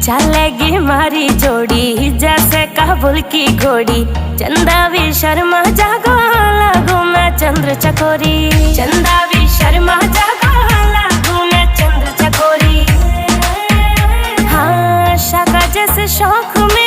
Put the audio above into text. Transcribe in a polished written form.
चलेगी मारी जोड़ी जैसे काबुल की घोड़ी। चंदा भी शर्मा जागो लागू मैं चंद्र चकोरी। चंदा भी शर्मा जागो लागू मैं चंद्र चकोरी। हाँ शाका जैसे शौक में